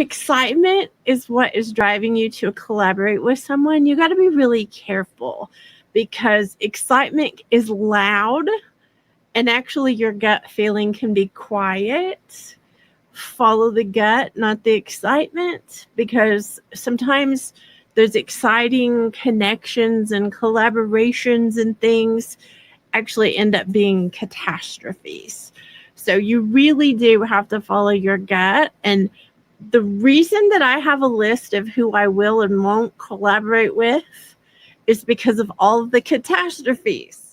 excitement is what is driving you to collaborate with someone, you got to be really careful because excitement is loud and actually your gut feeling can be quiet. Follow the gut, not the excitement, because sometimes those exciting connections and collaborations and things actually end up being catastrophes. So you really do have to follow your gut. And the reason that I have a list of who I will and won't collaborate with is because of all of the catastrophes